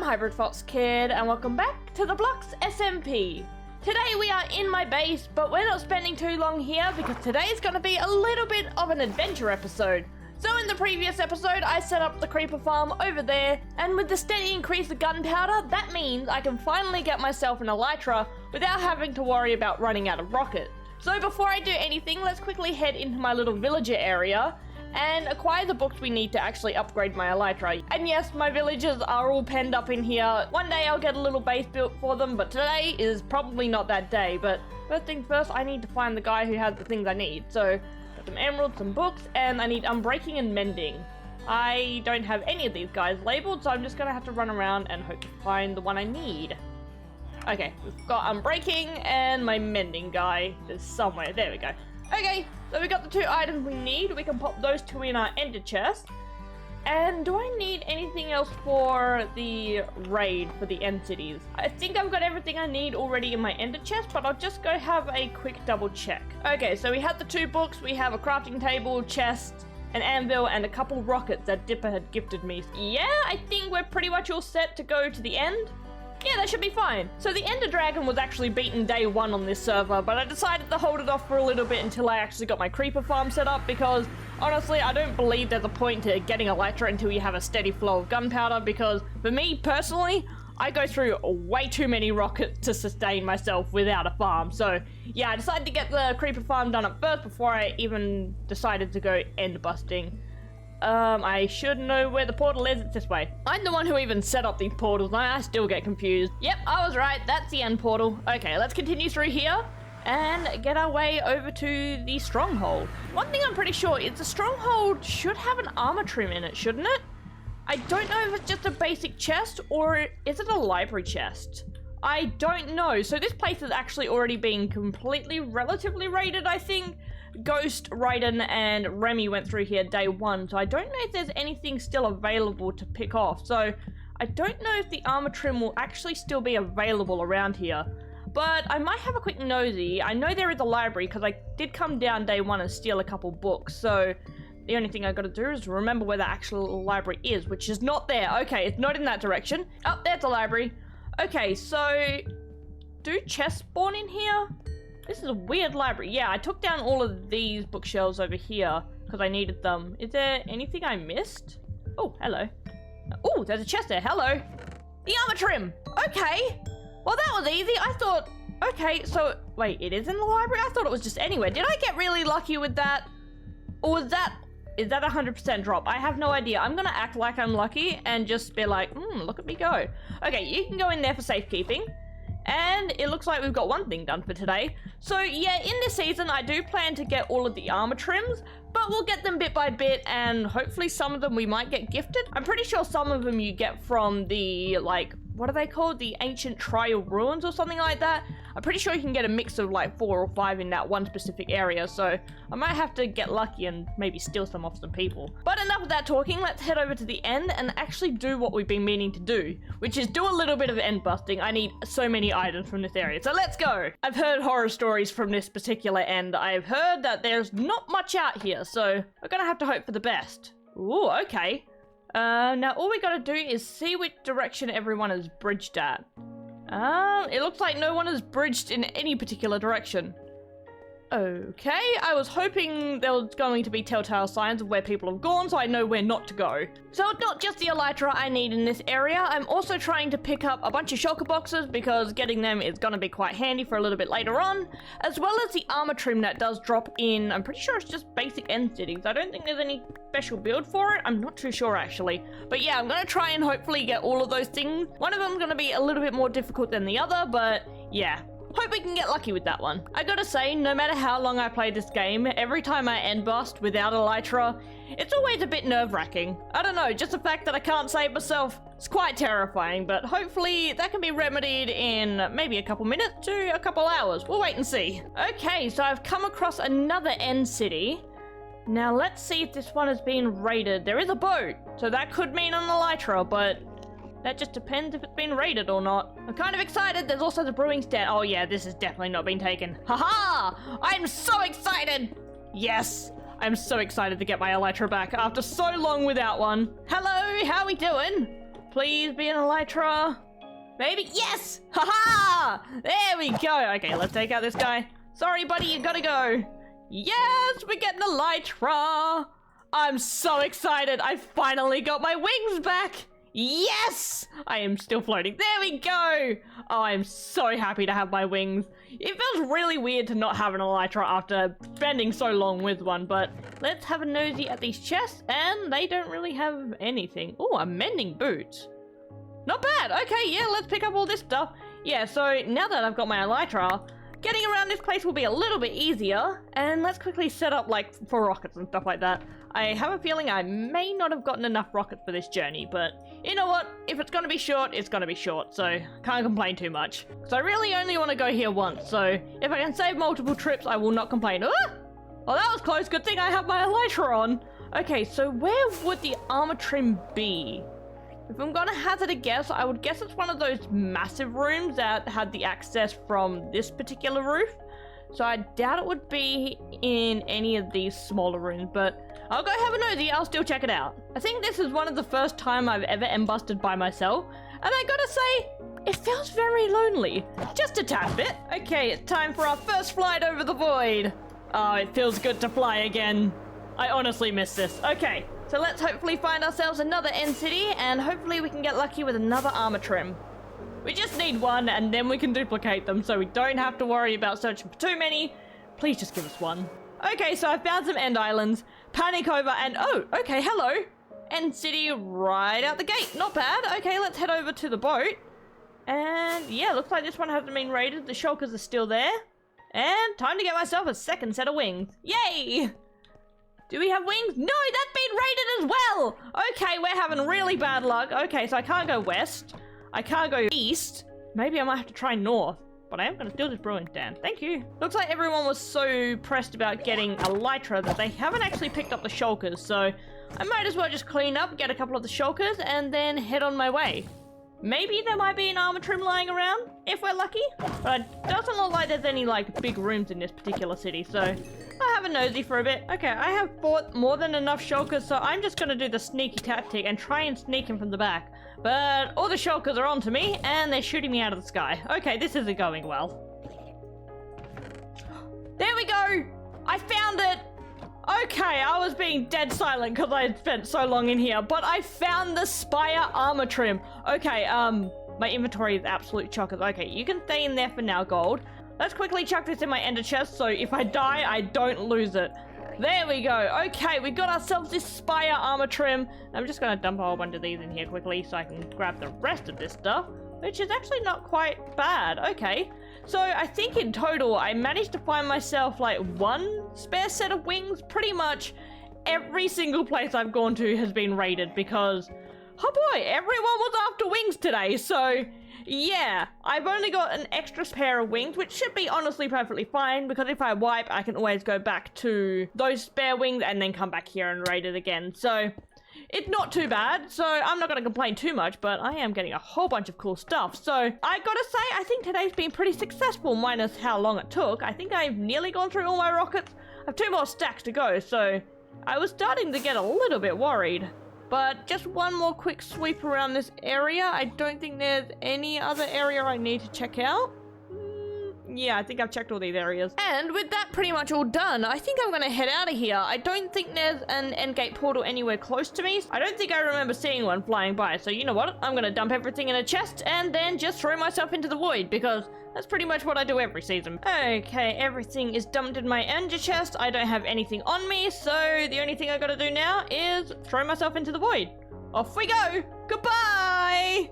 HybridFoxKid, and welcome back to the Blocks SMP. Today we are in my base, but we're not spending too long here because today is going to be a little bit of an adventure episode. So in the previous episode, I set up the creeper farm over there, and with the steady increase of gunpowder, that means I can finally get myself an elytra without having to worry about running out of rocket. So before I do anything, let's quickly head into my little villager area and acquire the books we need to actually upgrade my elytra. And yes, my villagers are all penned up in here. One day I'll get a little base built for them, but today is probably not that day. But first things first, I need to find the guy who has the things I need. So, got some emeralds, some books, and I need unbreaking and mending. I don't have any of these guys labeled, so I'm just gonna have to run around and hope to find the one I need. Okay, we've got unbreaking, and my mending guy is somewhere. There we go. Okay, so we got the two items we need. We can pop those two in our ender chest. And do I need anything else for the raid for the end cities? I think I've got everything I need already in my ender chest, but I'll just go have a quick double check. Okay, so we have the two books. We have a crafting table, chest, an anvil, and a couple rockets that Dipper had gifted me. Yeah, I think we're pretty much all set to go to the end. Yeah, that should be fine. So the Ender Dragon was actually beaten day one on this server, but I decided to hold it off for a little bit until I actually got my creeper farm set up because, honestly, I don't believe there's a point to getting elytra until you have a steady flow of gunpowder because, for me, personally, I go through way too many rockets to sustain myself without a farm. So, yeah, I decided to get the creeper farm done up first before I even decided to go end busting. I should know where the portal is. It's this way. I'm the one who even set up these portals, and I still get confused. Yep, I was right. That's the end portal. Okay, let's continue through here and get our way over to the stronghold. One thing I'm pretty sure is the stronghold should have an armor trim in it, shouldn't it? I don't know if it's just a basic chest or is it a library chest? I don't know. So this place has actually already been completely relatively raided, I think. Ghost, Raiden, and Remy went through here day one, so I don't know if there's anything still available to pick off. So I don't know if the armor trim will actually still be available around here. But I might have a quick nosy. I know there is a library because I did come down day one and steal a couple books. So the only thing I gotta do is remember where the actual library is, which is not there. Okay, it's not in that direction. Oh, there's the library. Okay, so do chests spawn in here? This is a weird library. Yeah, I took down all of these bookshelves over here because I needed them. Is there anything I missed? Oh, hello. Oh, there's a chest there. Hello. The armor trim. Okay. Well, that was easy. I thought, okay, so wait, it is in the library? I thought it was just anywhere. Did I get really lucky with that? Or is that 100% drop? I have no idea. I'm going to act like I'm lucky and just be like, look at me go. Okay, you can go in there for safekeeping. And it looks like we've got one thing done for today. So yeah, in this season, I do plan to get all of the armor trims, but we'll get them bit by bit, and hopefully some of them we might get gifted. I'm pretty sure some of them you get from the, like, what are they called? The ancient trial ruins or something like that. I'm pretty sure you can get a mix of like 4 or 5 in that one specific area, so I might have to get lucky and maybe steal some off some people. But enough of that talking, let's head over to the end and actually do what we've been meaning to do, which is do a little bit of end busting. I need so many items from this area, so let's go! I've heard horror stories from this particular end. I've heard that there's not much out here, so we're gonna have to hope for the best. Ooh, okay. Now all we gotta do is see which direction everyone is bridged at. It looks like no one is bridged in any particular direction. Okay, I was hoping there was going to be telltale signs of where people have gone so I know where not to go. So it's not just the elytra I need in this area, I'm also trying to pick up a bunch of shulker boxes because getting them is going to be quite handy for a little bit later on, as well as the armor trim that does drop in. I'm pretty sure it's just basic end cities. I don't think there's any special build for it. I'm not too sure actually. But yeah, I'm going to try and hopefully get all of those things. One of them's going to be a little bit more difficult than the other, but yeah. Hope we can get lucky with that one. I gotta say, no matter how long I play this game, every time I end bust without elytra, it's always a bit nerve-wracking. I don't know, just the fact that I can't save myself, it's quite terrifying, but hopefully that can be remedied in maybe a couple minutes to a couple hours. We'll wait and see. Okay, so I've come across another end city. Now let's see if this one has been raided. There is a boat, so that could mean an elytra, but that just depends if it's been raided or not. I'm kind of excited. There's also the brewing stand. Oh yeah, this has definitely not been taken. Haha! I'm so excited! Yes! I'm so excited to get my elytra back after so long without one. Hello, how we doing? please be an elytra. Maybe, yes! Haha! There we go. Okay, let's take out this guy. Sorry, buddy, you gotta go. Yes, we're getting elytra. I'm so excited. I finally got my wings back. Yes! I am still floating. There we go. Oh, I'm so happy to have my wings. It feels really weird to not have an elytra after spending so long with one, but let's have a nosy at these chests, and they don't really have anything. Oh, a mending boot. Not bad. Okay, yeah, let's pick up all this stuff. Yeah, so now that I've got my elytra, getting around this place will be a little bit easier, and let's quickly set up, like, for rockets and stuff like that. I have a feeling I may not have gotten enough rockets for this journey, but you know what? If it's gonna be short, it's gonna be short, so can't complain too much. Because I really only want to go here once, so if I can save multiple trips, I will not complain. Ah! Oh, that was close. Good thing I have my elytra on. Okay, so where would the armor trim be? If I'm gonna hazard a guess, I would guess it's one of those massive rooms that had the access from this particular roof. So I doubt it would be in any of these smaller rooms, but I'll go have a nosy, I'll still check it out. I think this is one of the first time I've ever embusted by myself, and I gotta say, it feels very lonely. Just a tad bit. Okay, it's time for our first flight over the void. Oh, it feels good to fly again. I honestly miss this. Okay, so let's hopefully find ourselves another end city, and hopefully we can get lucky with another armor trim. We just need one, and then we can duplicate them, so we don't have to worry about searching for too many. Please just give us one. Okay, so I found some end islands, panic over, and oh, okay, hello. End city right out the gate, not bad. Okay, let's head over to the boat. And yeah, looks like this one hasn't been raided. The shulkers are still there. And time to get myself a second set of wings. Yay! Do we have wings? No, that's been raided as well! Okay, we're having really bad luck. Okay, so I can't go west. I can't go east. Maybe I might have to try north. But I am going to steal this brewing stand. Thank you. Looks like everyone was so pressed about getting elytra that they haven't actually picked up the shulkers. So I might as well just clean up, get a couple of the shulkers, and then head on my way. Maybe there might be an armor trim lying around, if we're lucky. But it doesn't look like there's any, like, big rooms in this particular city, so I'll have a nosy for a bit. Okay, I have bought more than enough shulkers, so I'm just gonna do the sneaky tactic and try and sneak him from the back. But all the shulkers are onto me, and they're shooting me out of the sky. Okay, this isn't going well. There we go! I found it! Okay, I was being dead silent because I had spent so long in here, but I found the Spire armor trim. Okay, my inventory is absolute chockers. Okay, you can stay in there for now, gold. Let's quickly chuck this in my ender chest so if I die, I don't lose it. There we go. Okay, we got ourselves this Spire armor trim. I'm just gonna dump a whole bunch of these in here quickly so I can grab the rest of this stuff, which is actually not quite bad. Okay. So I think in total, I managed to find myself like one spare set of wings. Pretty much every single place I've gone to has been raided because, oh boy, everyone was after wings today. So yeah, I've only got an extra pair of wings, which should be honestly perfectly fine because if I wipe, I can always go back to those spare wings and then come back here and raid it again. So it's not too bad, so I'm not going to complain too much, but I am getting a whole bunch of cool stuff. So I gotta say, I think today's been pretty successful, minus how long it took. I think I've nearly gone through all my rockets. I have 2 more stacks to go, so I was starting to get a little bit worried. But just one more quick sweep around this area. I don't think there's any other area I need to check out. Yeah, I think I've checked all these areas. And with that pretty much all done, I think I'm gonna head out of here. I don't think there's an endgate portal anywhere close to me. I don't think I remember seeing one flying by. So you know what? I'm gonna dump everything in a chest and then just throw myself into the void because that's pretty much what I do every season. Okay, everything is dumped in my ender chest. I don't have anything on me, so the only thing I gotta do now is throw myself into the void. Off we go! Goodbye!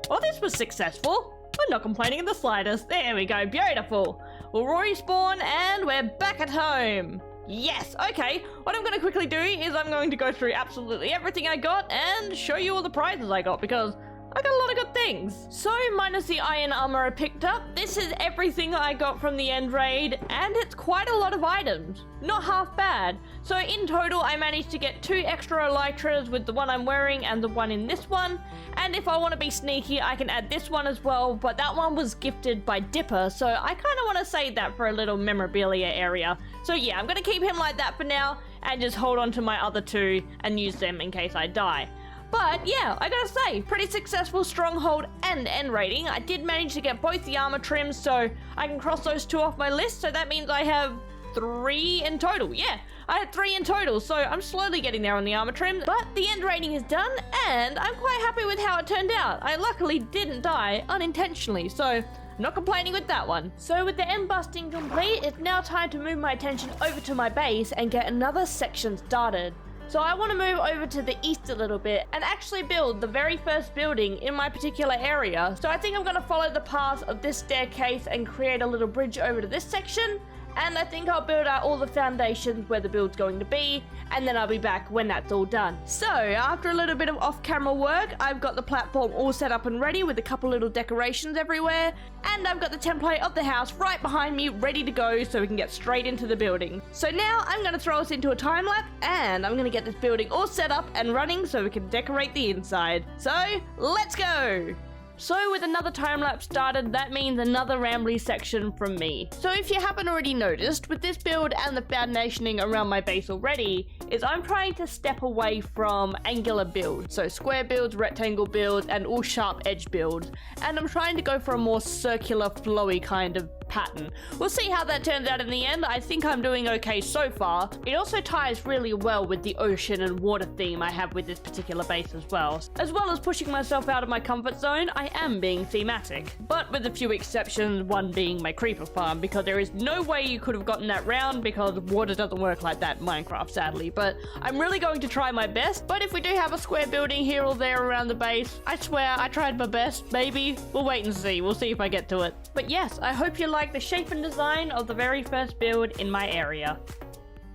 Well, this was successful. I'm not complaining in the slightest. There we go, beautiful. We'll respawn and we're back at home. Yes, okay. What I'm going to quickly do is I'm going to go through absolutely everything I got and show you all the prizes I got because I got a lot of good things. So, minus the iron armor I picked up, this is everything I got from the end raid, and it's quite a lot of items. Not half bad. So in total, I managed to get 2 extra elytras with the one I'm wearing and the one in this one. And if I want to be sneaky, I can add this one as well, but that one was gifted by Dipper, so I kind of want to save that for a little memorabilia area. So yeah, I'm going to keep him like that for now, and just hold on to my other 2 and use them in case I die. But yeah, I gotta say, pretty successful stronghold and end rating. I did manage to get both the armor trims, so I can cross those 2 off my list. So that means I have 3 in total. Yeah, I had 3 in total, so I'm slowly getting there on the armor trim. But the end rating is done, and I'm quite happy with how it turned out. I luckily didn't die unintentionally, so not complaining with that one. So with the end busting complete, it's now time to move my attention over to my base and get another section started. So I want to move over to the east a little bit and actually build the very first building in my particular area. So I think I'm going to follow the path of this staircase and create a little bridge over to this section. And I think I'll build out all the foundations where the build's going to be, and then I'll be back when that's all done. So, after a little bit of off-camera work, I've got the platform all set up and ready with a couple little decorations everywhere, and I've got the template of the house right behind me ready to go so we can get straight into the building. So now I'm going to throw us into a time lapse, and I'm going to get this building all set up and running so we can decorate the inside. So, let's go! So with another time-lapse started, that means another rambly section from me. So if you haven't already noticed, with this build and the foundationing around my base already, is I'm trying to step away from angular builds. So square builds, rectangle builds, and all sharp edge builds. And I'm trying to go for a more circular, flowy kind of pattern. We'll see how that turns out in the end. I think I'm doing okay so far. It also ties really well with the ocean and water theme I have with this particular base as well as pushing myself out of my comfort zone. I am being thematic, but with a few exceptions, one being my creeper farm, because there is no way you could have gotten that round because water doesn't work like that in Minecraft, sadly. But I'm really going to try my best. But if we do have a square building here or there around the base, I swear I tried my best. Maybe we'll wait and see. We'll see if I get to it. But yes, I hope you like the shape and design of the very first build in my area.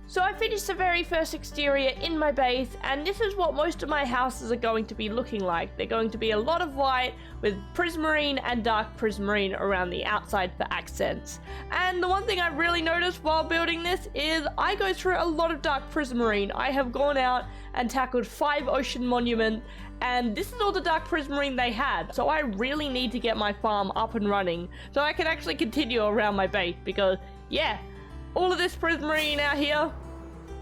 So I finished the very first exterior in my base, and this is what most of my houses are going to be looking like. They're going to be a lot of white with prismarine and dark prismarine around the outside for accents. And the one thing I really noticed while building this is I go through a lot of dark prismarine. I have gone out and tackled 5 ocean monuments, and this is all the dark prismarine they had. So I really need to get my farm up and running so I can actually continue around my base, because yeah, all of this prismarine out here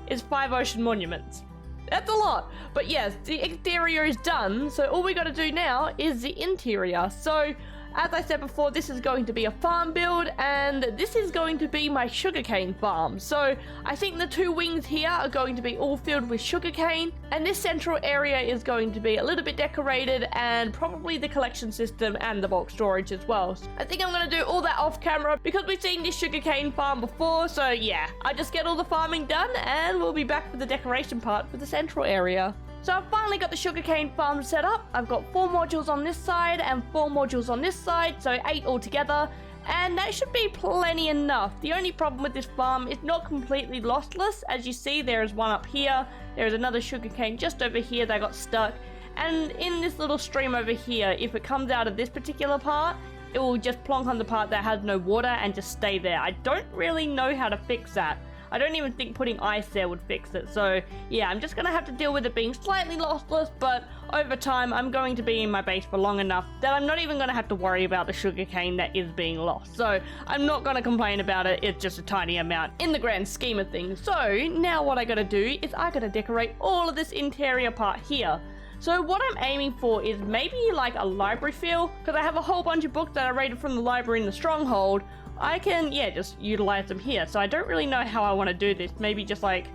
is 5 ocean monuments. That's a lot. But yes, the exterior is done, so all we gotta do now is the interior. So as I said before, this is going to be a farm build, and this is going to be my sugarcane farm. So I think the 2 wings here are going to be all filled with sugarcane, and this central area is going to be a little bit decorated, and probably the collection system and the bulk storage as well. So I think I'm going to do all that off camera because we've seen this sugarcane farm before. So yeah, I just get all the farming done and we'll be back for the decoration part for the central area. So I've finally got the sugarcane farm set up. I've got 4 modules on this side and 4 modules on this side, so 8 altogether, and that should be plenty enough. The only problem with this farm is not completely lossless. As you see, there is one up here, there is another sugarcane just over here that got stuck, and in this little stream over here, if it comes out of this particular part, it will just plonk on the part that has no water and just stay there. I don't really know how to fix that. I don't even think putting ice there would fix it. So yeah, I'm just going to have to deal with it being slightly lossless, but over time I'm going to be in my base for long enough that I'm not even going to have to worry about the sugarcane that is being lost. So I'm not going to complain about it. It's just a tiny amount in the grand scheme of things. So now what I got to do is I got to decorate all of this interior part here. So what I'm aiming for is maybe like a library feel, because I have a whole bunch of books that I raided from the library in the stronghold. I can, yeah, just utilize them here. So I don't really know how I want to do this. Maybe just like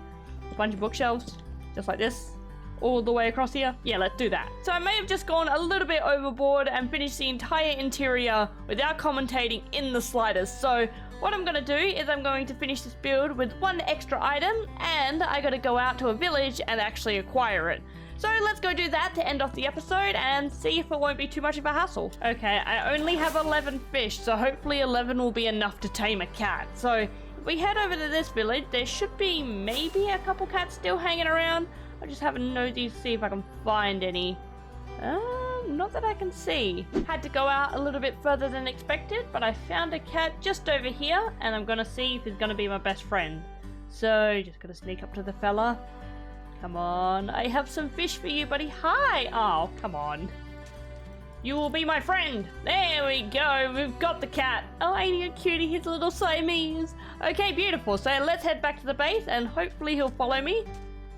a bunch of bookshelves, just like this, all the way across here. Yeah, let's do that. So I may have just gone a little bit overboard and finished the entire interior without commentating in the slightest. So what I'm going to do is I'm going to finish this build with 1 extra item, and I got to go out to a village and actually acquire it. So let's go do that to end off the episode and see if it won't be too much of a hassle. Okay, I only have 11 fish, so hopefully 11 will be enough to tame a cat. So if we head over to this village, there should be maybe a couple cats still hanging around. I'll just have a nosy to see if I can find any. Not that I can see. Had to go out a little bit further than expected, but I found a cat just over here, and I'm gonna see if he's gonna be my best friend. So just gonna sneak up to the fella. Come on, I have some fish for you, buddy. Hi! Oh, come on. You will be my friend. There we go. We've got the cat. Oh, ain't he a cutie? He's a little Siamese. Okay, beautiful. So let's head back to the base and hopefully he'll follow me.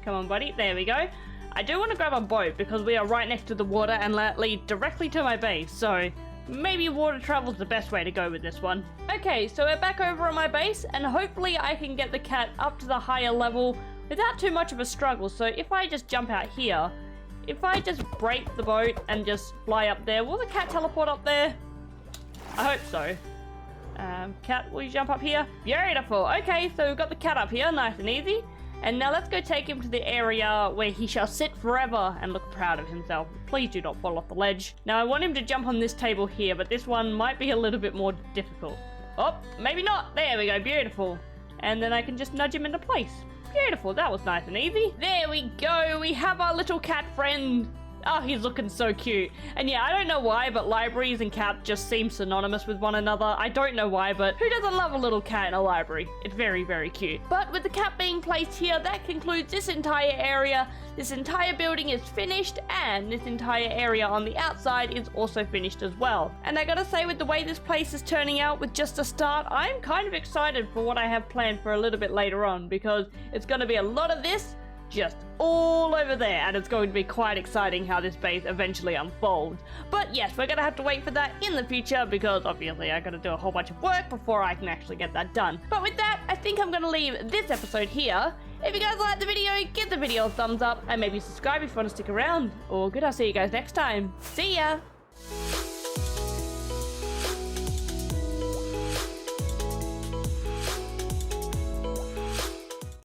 Come on, buddy. There we go. I do want to grab a boat because we are right next to the water and let it lead directly to my base, so maybe water travel's the best way to go with this one. Okay, so we're back over on my base, and hopefully I can get the cat up to the higher level without too much of a struggle. So if I just jump out here, if I just break the boat and just fly up there, will the cat teleport up there? I hope so. Cat, will you jump up here? Beautiful. Okay, so we've got the cat up here, nice and easy. And now let's go take him to the area where he shall sit forever and look proud of himself. Please do not fall off the ledge. Now I want him to jump on this table here, but this one might be a little bit more difficult. Oh, maybe not. There we go, beautiful. And then I can just nudge him into place. Beautiful, that was nice and easy. There we go, we have our little cat friend. Oh, he's looking so cute. And yeah, I don't know why, but libraries and cats just seem synonymous with one another. I don't know why, but who doesn't love a little cat in a library? It's very, very cute. But with the cat being placed here, that concludes this entire area. This entire building is finished, and this entire area on the outside is also finished as well. And I gotta say, with the way this place is turning out with just a start, I'm kind of excited for what I have planned for a little bit later on, because it's gonna be a lot of this just all over there, and it's going to be quite exciting how this base eventually unfolds. But yes, we're gonna have to wait for that in the future, because obviously I gotta do a whole bunch of work before I can actually get that done. But with that, I think I'm gonna leave this episode here. If you guys liked the video, give the video a thumbs up, and maybe subscribe if you want to stick around. All good, I'll see you guys next time. See ya!